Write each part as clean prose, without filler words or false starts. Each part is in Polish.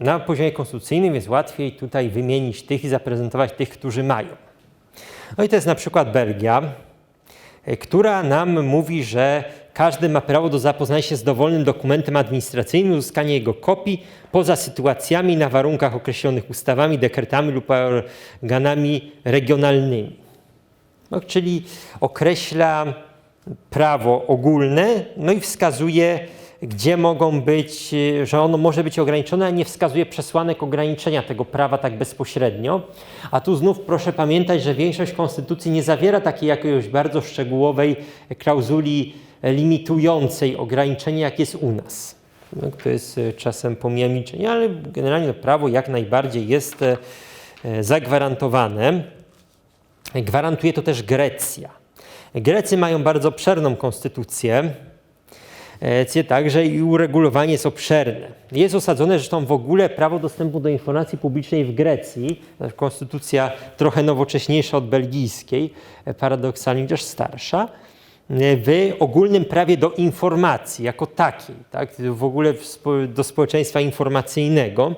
na poziomie konstytucyjnym jest łatwiej tutaj wymienić tych i zaprezentować tych, którzy mają. No i to jest na przykład Belgia, która nam mówi, że każdy ma prawo do zapoznania się z dowolnym dokumentem administracyjnym, uzyskania jego kopii poza sytuacjami na warunkach określonych ustawami, dekretami lub organami regionalnymi. No, czyli określa prawo ogólne, no i wskazuje, gdzie mogą być, że ono może być ograniczone, a nie wskazuje przesłanek ograniczenia tego prawa tak bezpośrednio. A tu znów proszę pamiętać, że większość konstytucji nie zawiera takiej jakiejś bardzo szczegółowej klauzuli limitującej ograniczenie, jak jest u nas. No, to jest czasem pomijam milczenie, ale generalnie prawo jak najbardziej jest zagwarantowane. Gwarantuje to też Grecja. Grecy mają bardzo obszerną konstytucję, także i uregulowanie jest obszerne. Jest osadzone zresztą w ogóle prawo dostępu do informacji publicznej w Grecji. Konstytucja trochę nowocześniejsza od belgijskiej, paradoksalnie też starsza, w ogólnym prawie do informacji jako takiej, tak? W ogóle do społeczeństwa informacyjnego.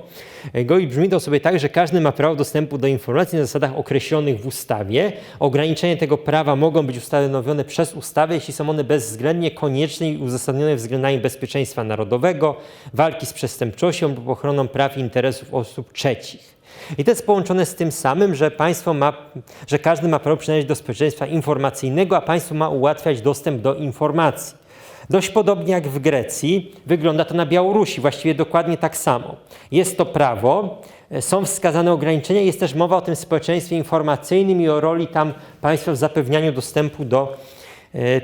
I brzmi to sobie tak, że każdy ma prawo dostępu do informacji na zasadach określonych w ustawie. Ograniczenia tego prawa mogą być ustanowione przez ustawę, jeśli są one bezwzględnie konieczne i uzasadnione względami bezpieczeństwa narodowego, walki z przestępczością lub ochroną praw i interesów osób trzecich. I to jest połączone z tym samym, że każdy ma prawo przynależeć do społeczeństwa informacyjnego, a państwo ma ułatwiać dostęp do informacji. Dość podobnie jak w Grecji, wygląda to na Białorusi, właściwie dokładnie tak samo. Jest to prawo, są wskazane ograniczenia, jest też mowa o tym społeczeństwie informacyjnym i o roli tam państwa w zapewnianiu dostępu do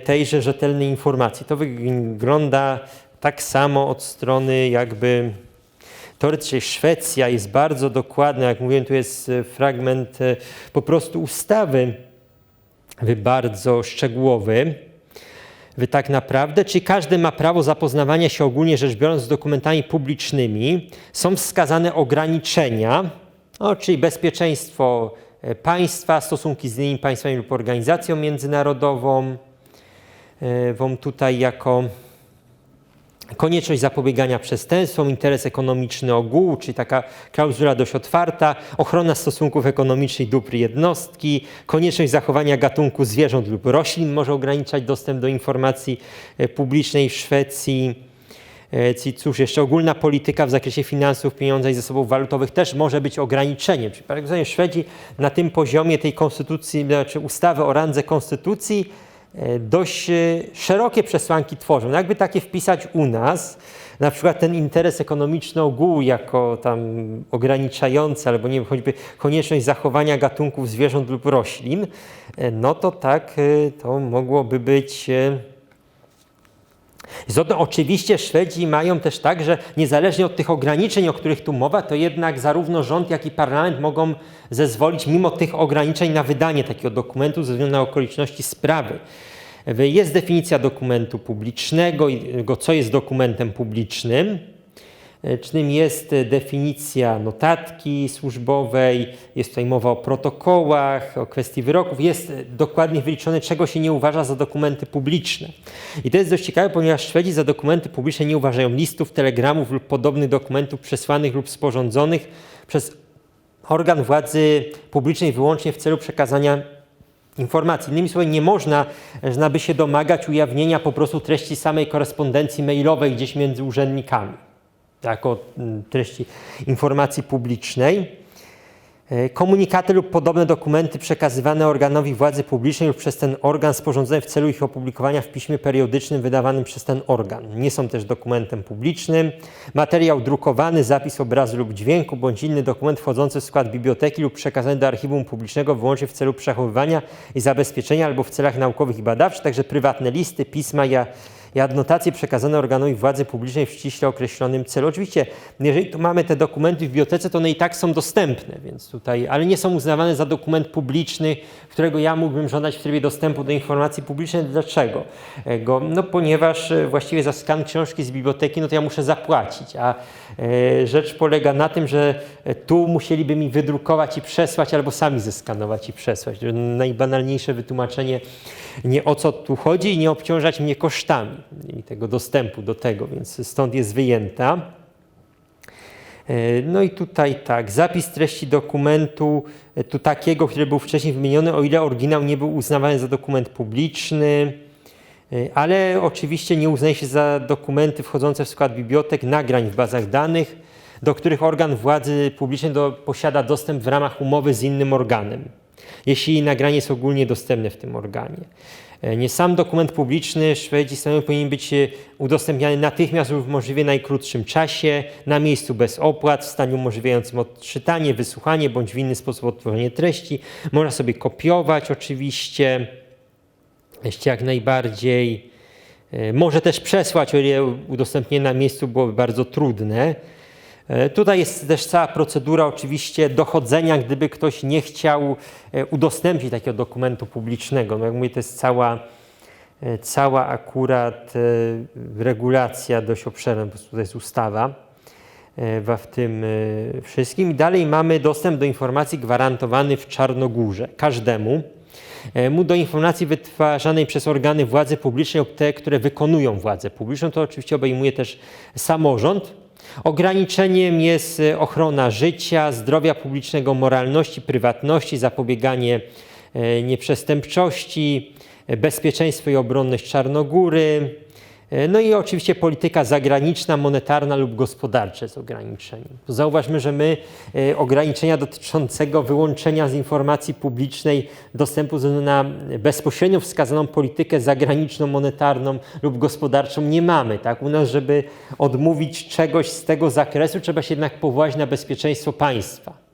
tejże rzetelnej informacji. To wygląda tak samo od strony jakby teoretycznie Szwecja jest bardzo dokładna, jak mówiłem, tu jest fragment po prostu ustawy bardzo szczegółowy, tak naprawdę, czyli każdy ma prawo zapoznawania się ogólnie rzecz biorąc z dokumentami publicznymi. Są wskazane ograniczenia, czyli bezpieczeństwo państwa, stosunki z innymi państwami lub organizacją międzynarodową. Tutaj jako konieczność zapobiegania przestępstwom, interes ekonomiczny ogółu, czyli taka klauzula dość otwarta, ochrona stosunków ekonomicznych dóbr jednostki, konieczność zachowania gatunku zwierząt lub roślin może ograniczać dostęp do informacji publicznej w Szwecji. Cóż, jeszcze ogólna polityka w zakresie finansów, pieniądza i zasobów walutowych też może być ograniczeniem. Czyli paradoksalnie Szwedzi na tym poziomie tej konstytucji, znaczy ustawy o randze konstytucji, dość szerokie przesłanki tworzą. No jakby takie wpisać u nas, na przykład ten interes ekonomiczny ogółu jako tam ograniczający, albo nie wiem, choćby konieczność zachowania gatunków zwierząt lub roślin, no to tak to mogłoby być. Oczywiście Szwedzi mają też tak, że niezależnie od tych ograniczeń, o których tu mowa, to jednak zarówno rząd, jak i parlament mogą zezwolić mimo tych ograniczeń na wydanie takiego dokumentu ze względu na okoliczności sprawy. Jest definicja dokumentu publicznego i co jest dokumentem publicznym. Czym jest definicja notatki służbowej, jest tutaj mowa o protokołach, o kwestii wyroków, jest dokładnie wyliczone, czego się nie uważa za dokumenty publiczne. I to jest dość ciekawe, ponieważ Szwedzi za dokumenty publiczne nie uważają listów, telegramów lub podobnych dokumentów przesłanych lub sporządzonych przez organ władzy publicznej wyłącznie w celu przekazania informacji. Innymi słowy, nie można by się domagać ujawnienia po prostu treści samej korespondencji mailowej gdzieś między urzędnikami, jako treści informacji publicznej. Komunikaty lub podobne dokumenty przekazywane organowi władzy publicznej lub przez ten organ sporządzone w celu ich opublikowania w piśmie periodycznym wydawanym przez ten organ. Nie są też dokumentem publicznym. Materiał drukowany, zapis obrazu lub dźwięku bądź inny dokument wchodzący w skład biblioteki lub przekazany do archiwum publicznego wyłącznie w celu przechowywania i zabezpieczenia albo w celach naukowych i badawczych, także prywatne listy, pisma i adnotacje przekazane organowi władzy publicznej w ściśle określonym celu. Oczywiście, jeżeli tu mamy te dokumenty w bibliotece, to one i tak są dostępne, więc tutaj, ale nie są uznawane za dokument publiczny, którego ja mógłbym żądać w trybie dostępu do informacji publicznej. Dlaczego? No ponieważ właściwie za skan książki z biblioteki, no to ja muszę zapłacić, a rzecz polega na tym, że tu musieliby mi wydrukować i przesłać, albo sami zeskanować i przesłać. Najbanalniejsze wytłumaczenie, nie o co tu chodzi i nie obciążać mnie kosztami i tego dostępu do tego, więc stąd jest wyjęta. No i tutaj tak, zapis treści dokumentu tu takiego, który był wcześniej wymieniony, o ile oryginał nie był uznawany za dokument publiczny, ale oczywiście nie uznaje się za dokumenty wchodzące w skład bibliotek, nagrań w bazach danych, do których organ władzy publicznej posiada dostęp w ramach umowy z innym organem, jeśli nagranie jest ogólnie dostępne w tym organie. Nie sam dokument publiczny, Szwedzi stanowią, powinien być udostępniany natychmiast lub w możliwie najkrótszym czasie, na miejscu bez opłat, w stanie umożliwiającym odczytanie, wysłuchanie bądź w inny sposób odtworzenie treści. Można sobie kopiować oczywiście, jeszcze jak najbardziej. Może też przesłać, o ile udostępnienie na miejscu byłoby bardzo trudne. Tutaj jest też cała procedura oczywiście dochodzenia, gdyby ktoś nie chciał udostępnić takiego dokumentu publicznego. No jak mówię, to jest cała akurat regulacja dość obszerna, po prostu to jest ustawa w tym wszystkim. I dalej mamy dostęp do informacji gwarantowany w Czarnogórze każdemu do informacji wytwarzanej przez organy władzy publicznej lub te, które wykonują władzę publiczną. To oczywiście obejmuje też samorząd. Ograniczeniem jest ochrona życia, zdrowia publicznego, moralności, prywatności, zapobieganie nieprzestępczości, bezpieczeństwo i obronność Czarnogóry. No i oczywiście polityka zagraniczna, monetarna lub gospodarcza jest ograniczeniem. Zauważmy, że my ograniczenia dotyczącego wyłączenia z informacji publicznej dostępu na bezpośrednio wskazaną politykę zagraniczną, monetarną lub gospodarczą nie mamy. Tak? U nas, żeby odmówić czegoś z tego zakresu, trzeba się jednak powołać na bezpieczeństwo państwa.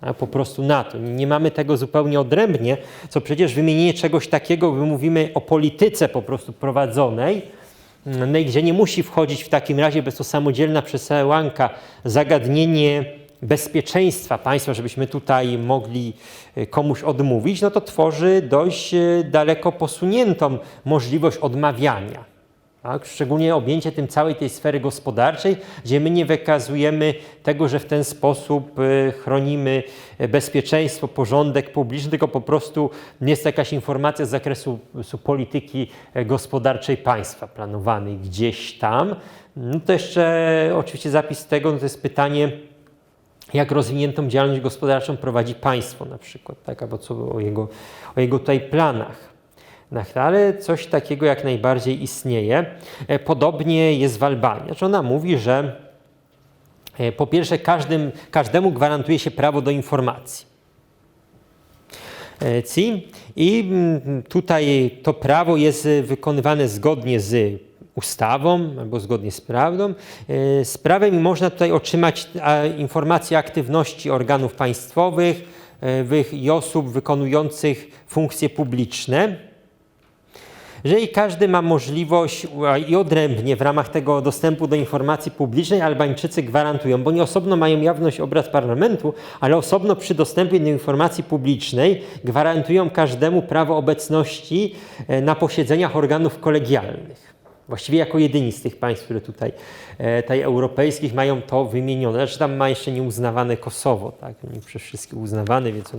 A po prostu na to. Nie mamy tego zupełnie odrębnie, co przecież wymienienie czegoś takiego, my mówimy o polityce po prostu prowadzonej, no i gdzie nie musi wchodzić w takim razie, bez to samodzielna przesłanka, zagadnienie bezpieczeństwa państwa, żebyśmy tutaj mogli komuś odmówić, no to tworzy dość daleko posuniętą możliwość odmawiania. Tak? Szczególnie objęcie tym całej tej sfery gospodarczej, gdzie my nie wykazujemy tego, że w ten sposób chronimy bezpieczeństwo, porządek publiczny, tylko po prostu jest jakaś informacja z zakresu polityki gospodarczej państwa planowanej gdzieś tam. No to jeszcze oczywiście zapis tego, no to jest pytanie, jak rozwiniętą działalność gospodarczą prowadzi państwo na przykład, tak? Albo co o jego tutaj planach. Ale coś takiego jak najbardziej istnieje. Podobnie jest w Albanii. Znaczy ona mówi, że po pierwsze każdemu gwarantuje się prawo do informacji. I tutaj to prawo jest wykonywane zgodnie z ustawą albo zgodnie z prawdą. Z prawem można tutaj otrzymać informacje o aktywności organów państwowych i osób wykonujących funkcje publiczne. Jeżeli każdy ma możliwość i odrębnie w ramach tego dostępu do informacji publicznej, Albańczycy gwarantują, bo nie osobno mają jawność obrad parlamentu, ale osobno przy dostępie do informacji publicznej gwarantują każdemu prawo obecności na posiedzeniach organów kolegialnych. Właściwie jako jedyni z tych państw, które tutaj europejskich mają to wymienione. Znaczy tam ma jeszcze nieuznawane Kosowo, tak? Nie przez wszystkich uznawane, więc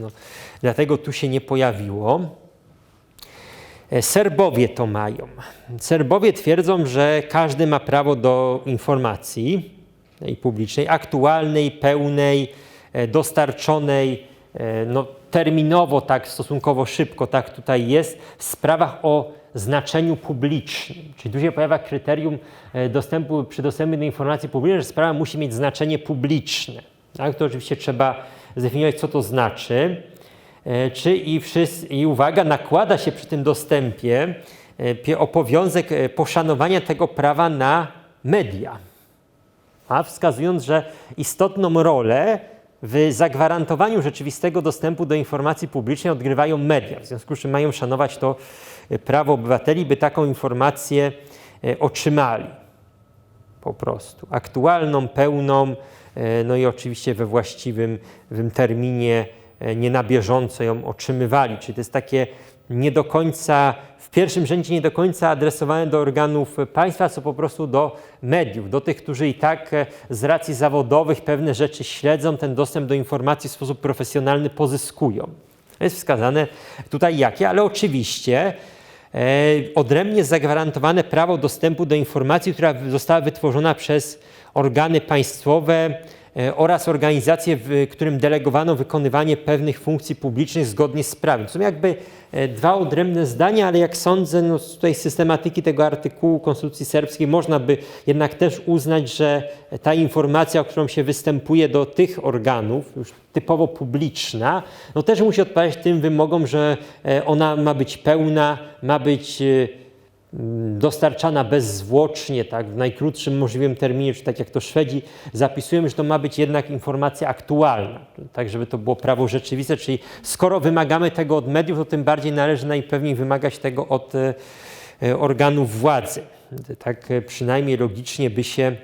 dlatego tu się nie pojawiło. Serbowie to mają. Serbowie twierdzą, że każdy ma prawo do informacji publicznej, aktualnej, pełnej, dostarczonej, terminowo, tak stosunkowo szybko, tak tutaj jest, w sprawach o znaczeniu publicznym. Czyli tu się pojawia kryterium przy dostępie do informacji publicznej, że sprawa musi mieć znaczenie publiczne. Tak? To oczywiście trzeba zdefiniować, co to znaczy. I uwaga, nakłada się przy tym dostępie obowiązek poszanowania tego prawa na media, wskazując, że istotną rolę w zagwarantowaniu rzeczywistego dostępu do informacji publicznej odgrywają media, w związku z czym mają szanować to prawo obywateli, by taką informację otrzymali po prostu. Aktualną, pełną, no i oczywiście we właściwym terminie, nie na bieżąco ją otrzymywali. Czyli to jest takie nie do końca, w pierwszym rzędzie nie do końca adresowane do organów państwa, co po prostu do mediów, do tych, którzy i tak z racji zawodowych pewne rzeczy śledzą, ten dostęp do informacji w sposób profesjonalny pozyskują. Jest wskazane tutaj jakie, ale oczywiście odrębnie zagwarantowane prawo dostępu do informacji, która została wytworzona przez organy państwowe oraz organizacje, w którym delegowano wykonywanie pewnych funkcji publicznych zgodnie z prawem. To są jakby dwa odrębne zdania, ale jak sądzę, no z tutaj systematyki tego artykułu Konstytucji Serbskiej można by jednak też uznać, że ta informacja, o którą się występuje do tych organów, już typowo publiczna, no też musi odpowiadać tym wymogom, że ona ma być pełna, ma być dostarczana bezzwłocznie, tak, w najkrótszym możliwym terminie, czy tak jak to Szwedzi zapisują, że to ma być jednak informacja aktualna, tak żeby to było prawo rzeczywiste, czyli skoro wymagamy tego od mediów, to tym bardziej należy najpewniej wymagać tego od organów władzy. Tak przynajmniej logicznie by się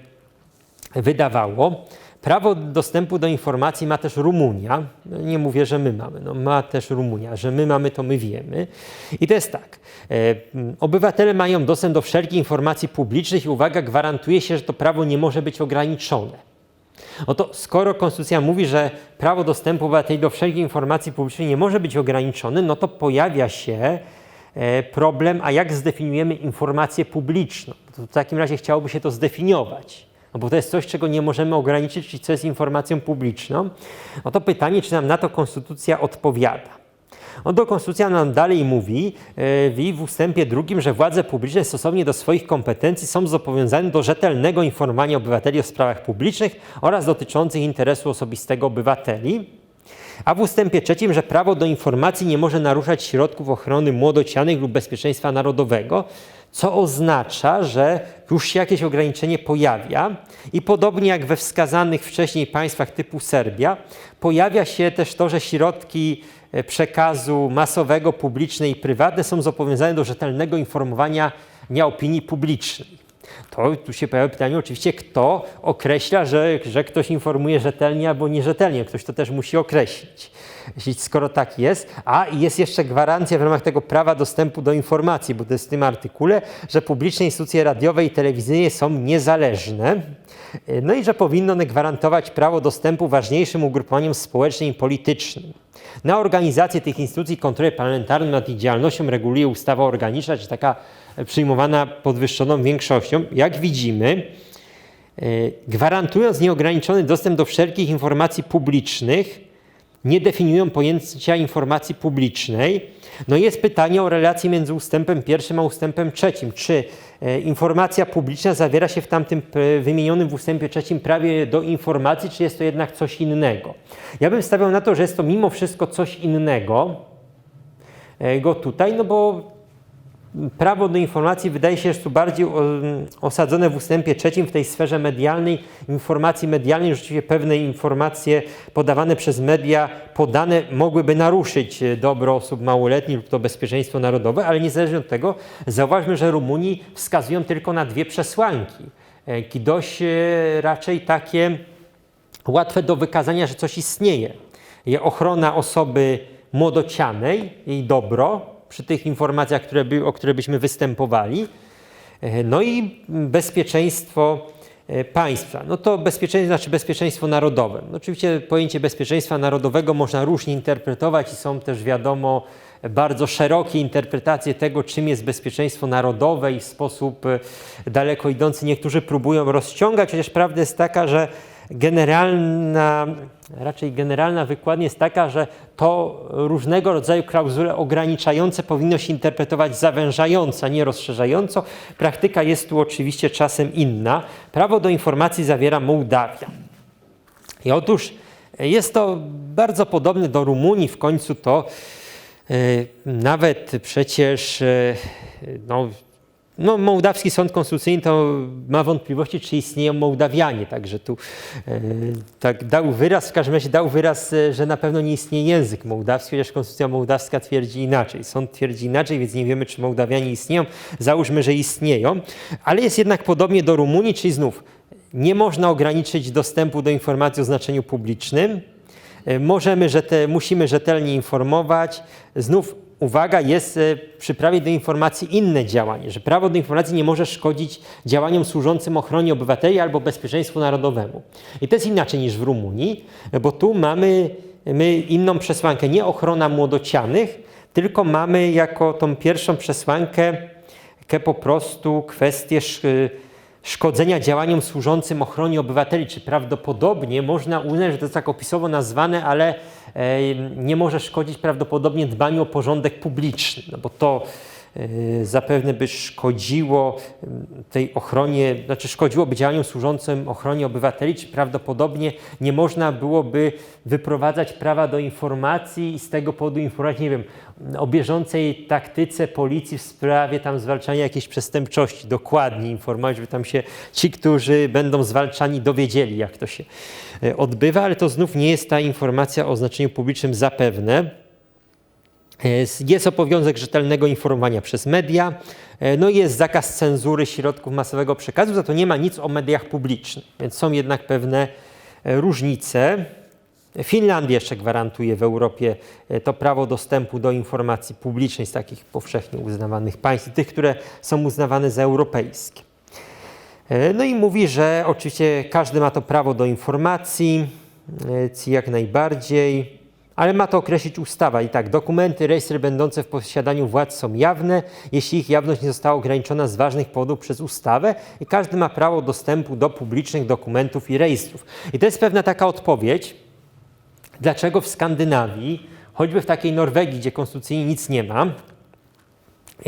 wydawało. Prawo dostępu do informacji ma też Rumunia. Nie mówię, że my mamy, no ma też Rumunia. Że my mamy, to my wiemy. I to jest tak. Obywatele mają dostęp do wszelkich informacji publicznych i uwaga, gwarantuje się, że to prawo nie może być ograniczone. Oto skoro Konstytucja mówi, że prawo dostępu obywateli do wszelkich informacji publicznych nie może być ograniczone, no to pojawia się problem, a jak zdefiniujemy informację publiczną? To w takim razie chciałoby się to zdefiniować. No bo to jest coś, czego nie możemy ograniczyć, czyli co jest informacją publiczną. No to pytanie, czy nam na to Konstytucja odpowiada. No to Konstytucja nam dalej mówi w ustępie 2, że władze publiczne stosownie do swoich kompetencji są zobowiązane do rzetelnego informowania obywateli o sprawach publicznych oraz dotyczących interesu osobistego obywateli. A w ustępie 3, że prawo do informacji nie może naruszać środków ochrony młodocianych lub bezpieczeństwa narodowego, co oznacza, że już się jakieś ograniczenie pojawia i podobnie jak we wskazanych wcześniej państwach typu Serbia, pojawia się też to, że środki przekazu masowego, publiczne i prywatne są zobowiązane do rzetelnego informowania opinii publicznej. To tu się pojawia pytanie oczywiście, kto określa, że ktoś informuje rzetelnie albo nierzetelnie. Ktoś to też musi określić. Skoro tak jest, a jest jeszcze gwarancja w ramach tego prawa dostępu do informacji, bo to jest w tym artykule, że publiczne instytucje radiowe i telewizyjne są niezależne, no i że powinny one gwarantować prawo dostępu ważniejszym ugrupowaniom społecznym i politycznym. Na organizację tych instytucji kontrolę parlamentarną nad ich działalnością reguluje ustawa organiczna, czy taka przyjmowana podwyższoną większością. Jak widzimy, gwarantując nieograniczony dostęp do wszelkich informacji publicznych, nie definiują pojęcia informacji publicznej. No jest pytanie o relację między ustępem 1 a ustępem 3. Czy informacja publiczna zawiera się w tamtym wymienionym w ustępie 3 prawie do informacji, czy jest to jednak coś innego? Ja bym stawiał na to, że jest to mimo wszystko coś innego tutaj, no bo prawo do informacji wydaje się, że tu bardziej osadzone w ustępie 3 w tej sferze medialnej, informacji medialnej. Rzeczywiście pewne informacje podawane przez media podane mogłyby naruszyć dobro osób małoletnich lub to bezpieczeństwo narodowe, ale niezależnie od tego zauważmy, że Rumuni wskazują tylko na 2 przesłanki. Dość raczej takie łatwe do wykazania, że coś istnieje. Ochrona osoby młodocianej, jej dobro, przy tych informacjach, o które byśmy występowali. No i bezpieczeństwo państwa. No to bezpieczeństwo znaczy bezpieczeństwo narodowe. No oczywiście pojęcie bezpieczeństwa narodowego można różnie interpretować i są też wiadomo bardzo szerokie interpretacje tego, czym jest bezpieczeństwo narodowe i w sposób daleko idący niektórzy próbują rozciągać, chociaż prawda jest taka, że generalna wykładnia jest taka, że to różnego rodzaju klauzule ograniczające powinno się interpretować zawężająco, a nie rozszerzająco. Praktyka jest tu oczywiście czasem inna. Prawo do informacji zawiera Mołdawia. I otóż jest to bardzo podobne do Rumunii, w końcu to nawet przecież Mołdawski Sąd Konstytucyjny to ma wątpliwości, czy istnieją Mołdawianie, także tu tak dał wyraz, w każdym razie dał wyraz, że na pewno nie istnieje język mołdawski, chociaż Konstytucja mołdawska twierdzi inaczej. Sąd twierdzi inaczej, więc nie wiemy, czy Mołdawianie istnieją. Załóżmy, że istnieją, ale jest jednak podobnie do Rumunii, czyli znów nie można ograniczyć dostępu do informacji o znaczeniu publicznym. Musimy rzetelnie informować. Znów uwaga, jest przy prawie do informacji inne działanie, że prawo do informacji nie może szkodzić działaniom służącym ochronie obywateli albo bezpieczeństwu narodowemu. I to jest inaczej niż w Rumunii, bo tu mamy inną przesłankę, nie ochrona młodocianych, tylko mamy jako tą pierwszą przesłankę po prostu kwestię szkodzenia działaniom służącym ochronie obywateli, czy prawdopodobnie można uznać, że to jest tak opisowo nazwane, ale nie może szkodzić prawdopodobnie dbaniu o porządek publiczny, no bo to zapewne by szkodziło tej ochronie, znaczy szkodziłoby działaniom służącym ochronie obywateli, czy prawdopodobnie nie można byłoby wyprowadzać prawa do informacji i z tego powodu informować, nie wiem, o bieżącej taktyce policji w sprawie tam zwalczania jakiejś przestępczości, dokładnie informować, żeby tam się ci, którzy będą zwalczani, dowiedzieli, jak to się odbywa, ale to znów nie jest ta informacja o znaczeniu publicznym zapewne. Jest obowiązek rzetelnego informowania przez media, no i jest zakaz cenzury środków masowego przekazu, za to nie ma nic o mediach publicznych, więc są jednak pewne różnice. Finlandia jeszcze gwarantuje w Europie to prawo dostępu do informacji publicznej z takich powszechnie uznawanych państw, tych, które są uznawane za europejskie. No i mówi, że oczywiście każdy ma to prawo do informacji, jak najbardziej, ale ma to określić ustawa. I tak, dokumenty, rejestry będące w posiadaniu władz są jawne, jeśli ich jawność nie została ograniczona z ważnych powodów przez ustawę i każdy ma prawo dostępu do publicznych dokumentów i rejestrów. I to jest pewna taka odpowiedź, dlaczego w Skandynawii, choćby w takiej Norwegii, gdzie konstytucyjnie nic nie ma,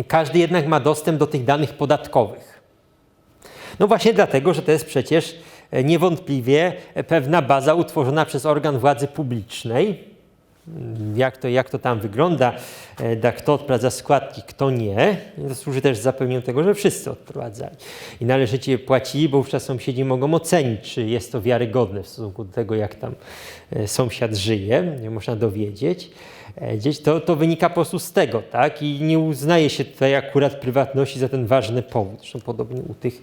każdy jednak ma dostęp do tych danych podatkowych. No właśnie dlatego, że to jest przecież niewątpliwie pewna baza utworzona przez organ władzy publicznej. Jak to tam wygląda, kto odprowadza składki, kto nie. To służy też zapewnieniu tego, że wszyscy odprowadzali i należycie płacili, bo wówczas sąsiedzi mogą ocenić, czy jest to wiarygodne w stosunku do tego, jak tam sąsiad żyje, nie można dowiedzieć. Gdzieś to wynika po prostu z tego, tak? I nie uznaje się tutaj akurat prywatności za ten ważny powód, zresztą podobnie u tych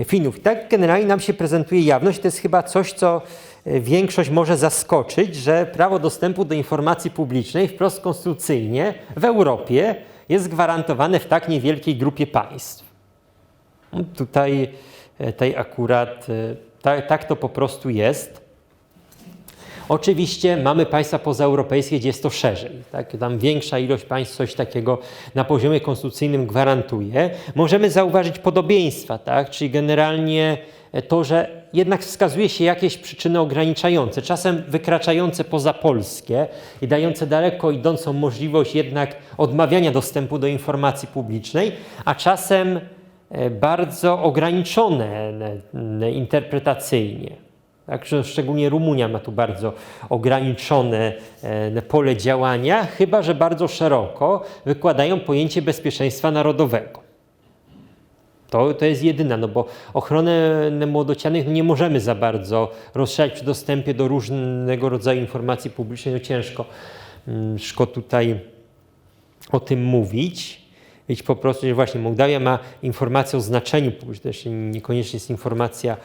Finów. I tak generalnie nam się prezentuje jawność. To jest chyba coś, co większość może zaskoczyć, że prawo dostępu do informacji publicznej wprost konstytucyjnie w Europie jest gwarantowane w tak niewielkiej grupie państw. Tutaj akurat tak to po prostu jest. Oczywiście mamy państwa pozaeuropejskie, gdzie jest to szerzej. Tak? Tam większa ilość państw coś takiego na poziomie konstytucyjnym gwarantuje. Możemy zauważyć podobieństwa, tak? Czyli generalnie to, że jednak wskazuje się jakieś przyczyny ograniczające, czasem wykraczające poza polskie i dające daleko idącą możliwość jednak odmawiania dostępu do informacji publicznej, a czasem bardzo ograniczone interpretacyjnie. Tak, szczególnie Rumunia ma tu bardzo ograniczone pole działania, chyba że bardzo szeroko wykładają pojęcie bezpieczeństwa narodowego. To jest jedyna, no bo ochronę młodocianych nie możemy za bardzo rozszerzać przy dostępie do różnego rodzaju informacji publicznej. No ciężko tutaj o tym mówić. Wiecie, po prostu, że właśnie Mołdawia ma informację o znaczeniu publicznym, też niekoniecznie jest informacja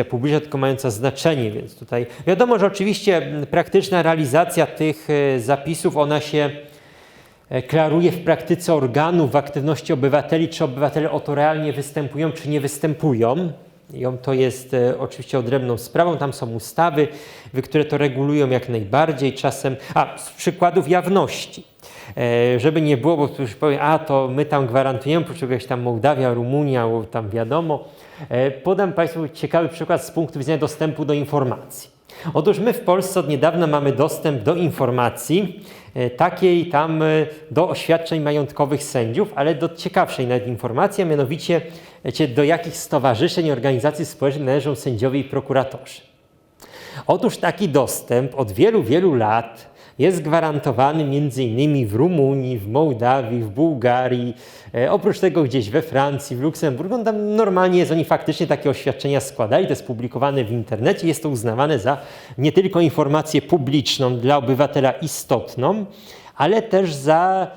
publiczna, tylko mająca znaczenie, więc tutaj wiadomo, że oczywiście praktyczna realizacja tych zapisów, ona się klaruje w praktyce organów, w aktywności obywateli, czy obywatele o to realnie występują, czy nie występują. I to jest oczywiście odrębną sprawą, tam są ustawy, które to regulują jak najbardziej, czasem, z przykładów jawności. Żeby nie było, bo ktoś powie, to my tam gwarantujemy, proszę jakaś tam Mołdawia, Rumunia, bo tam wiadomo. Podam Państwu ciekawy przykład z punktu widzenia dostępu do informacji. Otóż my w Polsce od niedawna mamy dostęp do informacji, takiej tam do oświadczeń majątkowych sędziów, ale do ciekawszej nawet informacji, a mianowicie do jakich stowarzyszeń i organizacji społecznych należą sędziowie i prokuratorzy. Otóż taki dostęp od wielu, wielu lat jest gwarantowany m.in. w Rumunii, w Mołdawii, w Bułgarii, oprócz tego gdzieś we Francji, w Luksemburgu. Tam normalnie oni faktycznie takie oświadczenia składali, to jest publikowane w internecie, jest to uznawane za nie tylko informację publiczną dla obywatela istotną, ale też za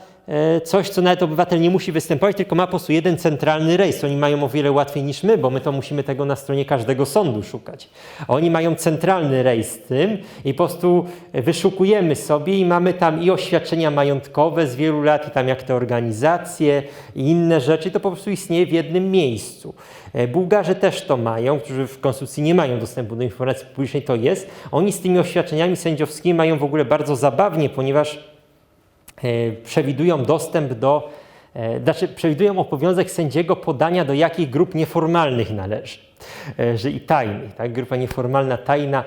coś, co nawet obywatel nie musi występować, tylko ma po prostu jeden centralny rejestr. Oni mają o wiele łatwiej niż my, bo my to musimy tego na stronie każdego sądu szukać. Oni mają centralny rejestr i po prostu wyszukujemy sobie i mamy tam i oświadczenia majątkowe z wielu lat, i tam jak te organizacje i inne rzeczy, to po prostu istnieje w jednym miejscu. Bułgarzy też to mają, którzy w konstytucji nie mają dostępu do informacji publicznej, to jest. Oni z tymi oświadczeniami sędziowskimi mają w ogóle bardzo zabawnie, ponieważ przewidują dostęp do Znaczy przewidują obowiązek sędziego podania, do jakich grup nieformalnych należy. Że i tajnych, tak? Grupa nieformalna, tajna.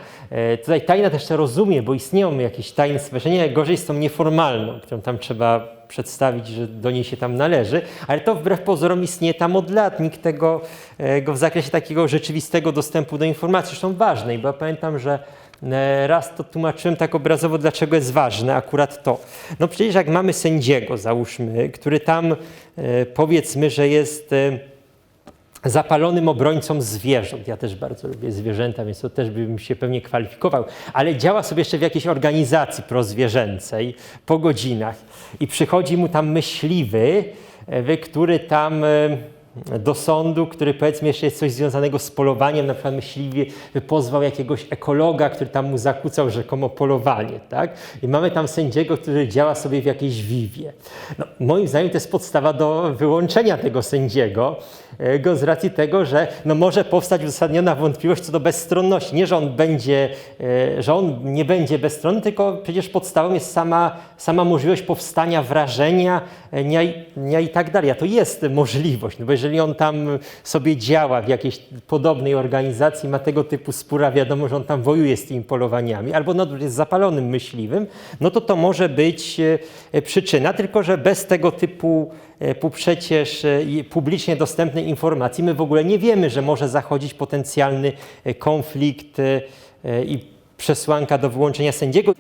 Tutaj tajna też rozumie, bo istnieją jakieś tajne stworzenia, jak gorzej z tą nieformalną, którą tam trzeba przedstawić, że do niej się tam należy, ale to wbrew pozorom istnieje tam od lat. Nikt tego w zakresie takiego rzeczywistego dostępu do informacji, zresztą ważnej, bo ja pamiętam, że raz to tłumaczyłem tak obrazowo, dlaczego jest ważne akurat to. No przecież jak mamy sędziego, załóżmy, który tam powiedzmy, że jest zapalonym obrońcą zwierząt. Ja też bardzo lubię zwierzęta, więc to też bym się pewnie kwalifikował, ale działa sobie jeszcze w jakiejś organizacji prozwierzęcej po godzinach i przychodzi mu tam myśliwy, który tam do sądu, który powiedzmy jeszcze jest coś związanego z polowaniem, na przykład myśliwy pozwał jakiegoś ekologa, który tam mu zakłócał rzekomo polowanie, tak? I mamy tam sędziego, który działa sobie w jakiejś wiwie. No, moim zdaniem to jest podstawa do wyłączenia tego sędziego, z racji tego, że no, może powstać uzasadniona wątpliwość co do bezstronności. Nie, że on nie będzie bezstronny, tylko przecież podstawą jest sama możliwość powstania wrażenia i tak dalej. A to jest możliwość, no bo jeżeli on tam sobie działa w jakiejś podobnej organizacji, ma tego typu spór, a wiadomo, że on tam wojuje z tymi polowaniami, albo no, jest zapalonym myśliwym, no to może być przyczyna, tylko że bez tego typu przecież publicznie dostępnej informacji my w ogóle nie wiemy, że może zachodzić potencjalny konflikt i przesłanka do wyłączenia sędziego.